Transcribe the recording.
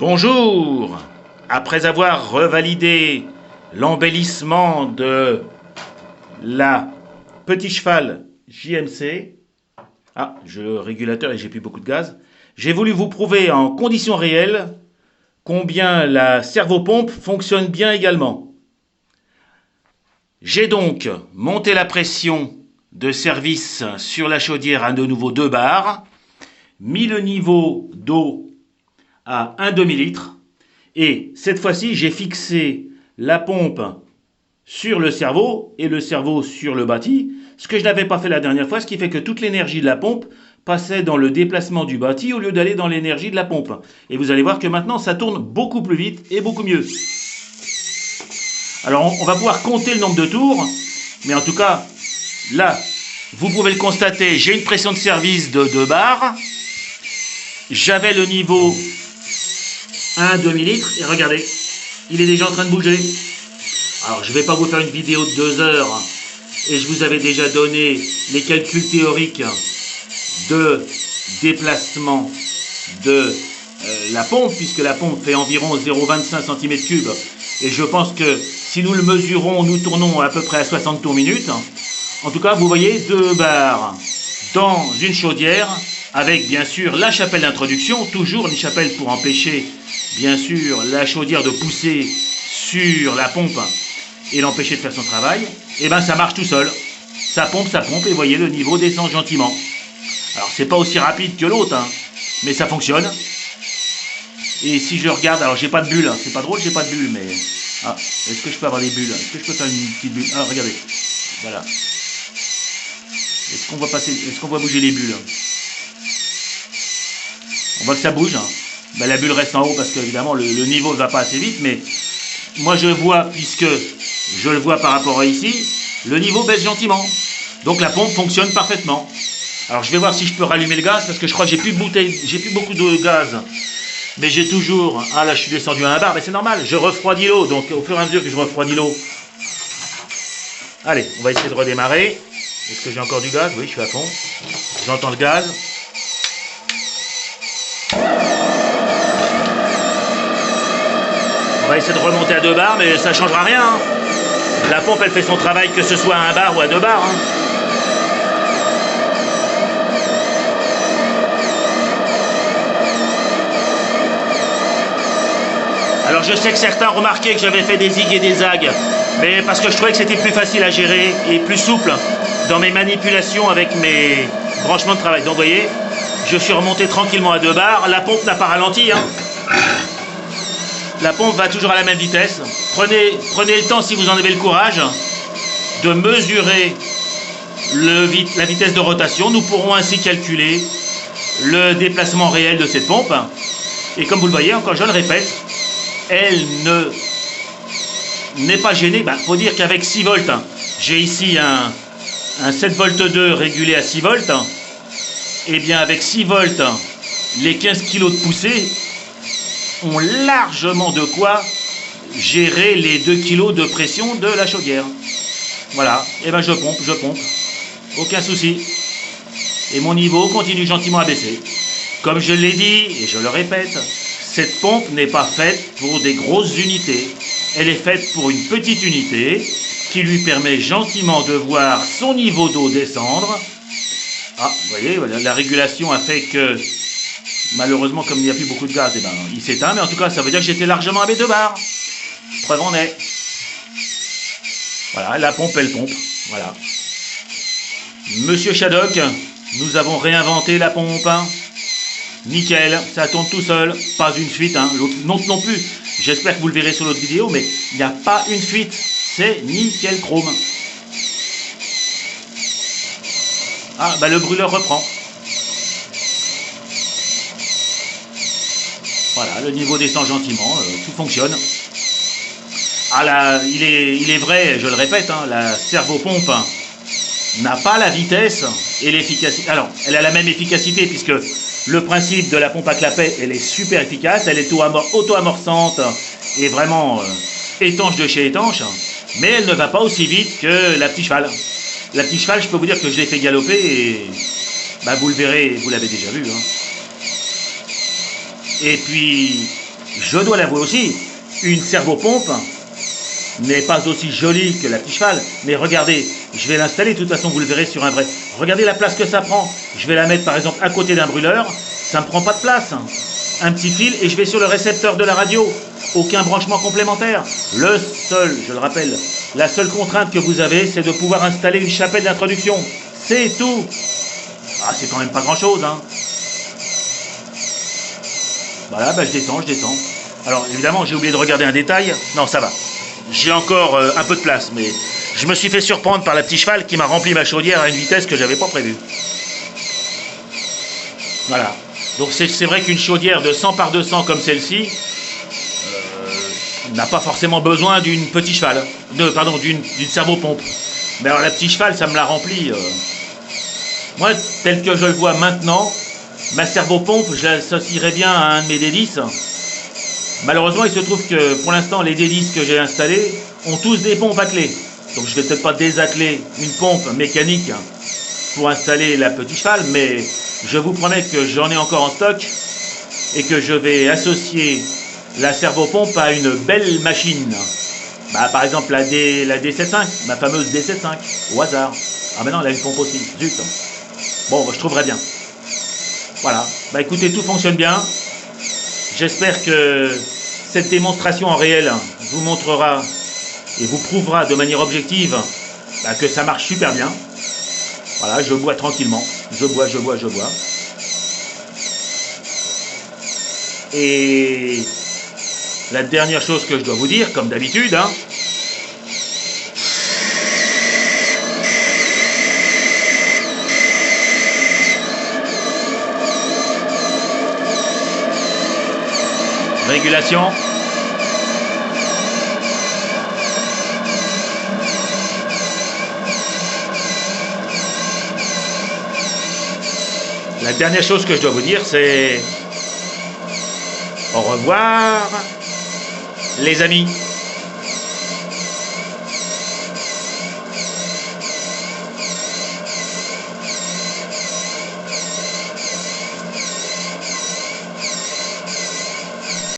Bonjour. Après avoir revalidé l'embellissement de la Petit Cheval JMC, le régulateur et j'ai plus beaucoup de gaz, j'ai voulu vous prouver en conditions réelles combien la servopompe fonctionne bien également. J'ai donc monté la pression de service sur la chaudière à de nouveau 2 bars, mis le niveau d'eau à 1 demi-litre et cette fois-ci j'ai fixé la pompe sur le cerveau et le cerveau sur le bâti, ce que je n'avais pas fait la dernière fois, ce qui fait que toute l'énergie de la pompe passait dans le déplacement du bâti au lieu d'aller dans l'énergie de la pompe. Et vous allez voir que maintenant ça tourne beaucoup plus vite et beaucoup mieux. Alors on va pouvoir compter le nombre de tours, mais en tout cas là vous pouvez le constater, j'ai une pression de service de 2 bars, j'avais le niveau 1 demi-litre et regardez, il est déjà en train de bouger. Alors je ne vais pas vous faire une vidéo de 2 heures et je vous avais déjà donné les calculs théoriques de déplacement de la pompe, puisque la pompe fait environ 0,25 cm3 et je pense que si nous le mesurons, nous tournons à peu près à 60 tours minute. En tout cas, vous voyez 2 bars dans une chaudière avec bien sûr la chapelle d'introduction, toujours une chapelle pour empêcher bien sûr la chaudière de pousser sur la pompe et l'empêcher de faire son travail. Et bien ça marche tout seul, ça pompe et vous voyez le niveau descend gentiment. Alors c'est pas aussi rapide que l'autre, mais ça fonctionne. Et si je regarde, alors j'ai pas de bulle, c'est pas drôle, j'ai pas de bulle, mais est-ce que je peux avoir des bulles? Est-ce que je peux faire une petite bulle? Regardez, voilà. Est-ce qu'on voit bouger les bulles? On voit que ça bouge. La bulle reste en haut parce qu'évidemment le niveau ne va pas assez vite, mais moi je vois, puisque je le vois par rapport à ici, le niveau baisse gentiment. Donc la pompe fonctionne parfaitement. Alors je vais voir si je peux rallumer le gaz, parce que je crois que j'ai plus beaucoup de gaz. Mais j'ai toujours... là je suis descendu à 1 bar, mais c'est normal, je refroidis l'eau, donc au fur et à mesure que je refroidis l'eau... Allez, on va essayer de redémarrer. Est-ce que j'ai encore du gaz? Oui, je suis à fond. J'entends le gaz. On va essayer de remonter à 2 bars, mais ça ne changera rien. La pompe, elle fait son travail, que ce soit à 1 bar ou à 2 bars. Alors je sais que certains remarquaient que j'avais fait des zigs et des zags, mais parce que je trouvais que c'était plus facile à gérer et plus souple dans mes manipulations avec mes branchements de travail. Donc vous voyez, je suis remonté tranquillement à 2 bars, la pompe n'a pas ralenti. La pompe va toujours à la même vitesse. Prenez le temps, si vous en avez le courage, de mesurer la vitesse de rotation. Nous pourrons ainsi calculer le déplacement réel de cette pompe. Et comme vous le voyez, encore je le répète, elle n'est pas gênée. Il faut dire qu'avec 6 volts, j'ai ici un 7 volts 2 régulé à 6 volts. Et bien avec 6 volts, les 15 kg de poussée ont largement de quoi gérer les 2 kg de pression de la chaudière. Voilà, et bien je pompe, aucun souci. Et mon niveau continue gentiment à baisser. Comme je l'ai dit, et je le répète, cette pompe n'est pas faite pour des grosses unités. Elle est faite pour une petite unité qui lui permet gentiment de voir son niveau d'eau descendre. Vous voyez, la régulation a fait que, malheureusement, comme il n'y a plus beaucoup de gaz, il s'éteint, mais en tout cas, ça veut dire que j'étais largement à mes 2 bars. Preuve en est. Voilà, la pompe, elle pompe. Voilà. Monsieur Shadok, nous avons réinventé la pompe. Nickel, ça tourne tout seul, pas une fuite, l'autre non plus. J'espère que vous le verrez sur l'autre vidéo, mais il n'y a pas une fuite. C'est nickel chrome. Le brûleur reprend. Voilà, le niveau descend gentiment, tout fonctionne. Il est vrai, je le répète, la servopompe n'a pas la vitesse et l'efficacité. Alors, elle a la même efficacité puisque le principe de la pompe à clapet, elle est super efficace, elle est auto-amorçante et vraiment étanche de chez étanche, mais elle ne va pas aussi vite que la Petit Cheval. La Petit Cheval, je peux vous dire que je l'ai fait galoper et vous le verrez, vous l'avez déjà vu. Et puis, je dois l'avouer aussi, une servopompe n'est pas aussi jolie que la petite cheval, mais regardez, je vais l'installer, de toute façon vous le verrez sur un vrai. Regardez la place que ça prend. Je vais la mettre par exemple à côté d'un brûleur, ça ne me prend pas de place. Un petit fil et je vais sur le récepteur de la radio. Aucun branchement complémentaire. Le seul, je le rappelle, la seule contrainte que vous avez, c'est de pouvoir installer une chapelle d'introduction. C'est tout. Ah, c'est quand même pas grand chose, hein. Voilà, bah, je descends. Alors, évidemment, j'ai oublié de regarder un détail. Non, ça va. J'ai encore un peu de place, mais je me suis fait surprendre par la petite cheval qui m'a rempli ma chaudière à une vitesse que j'avais pas prévue. Voilà. Donc, c'est vrai qu'une chaudière de 100 par 200 comme celle-ci n'a pas forcément besoin d'une petite cheval. D'une servopompe. Mais alors, la petite cheval, ça me l'a rempli. Moi, tel que je le vois maintenant, ma servopompe, je l'associerais bien à un de mes D10. Malheureusement, il se trouve que pour l'instant, les D10 que j'ai installés ont tous des pompes attelées. Donc je ne vais peut-être pas désatteler une pompe mécanique pour installer la petite cheval, mais je vous promets que j'en ai encore en stock et que je vais associer la servopompe à une belle machine. Bah, par exemple la D75, ma fameuse D75, au hasard. Ah mais non, elle a une pompe aussi, zut. Bon, je trouverai bien. Voilà, bah écoutez, tout fonctionne bien. J'espère que cette démonstration en réel vous montrera et vous prouvera de manière objective que ça marche super bien. Voilà, je bois tranquillement. Je bois. Et la dernière chose que je dois vous dire, comme d'habitude, régulation. La dernière chose que je dois vous dire, c'est au revoir, les amis.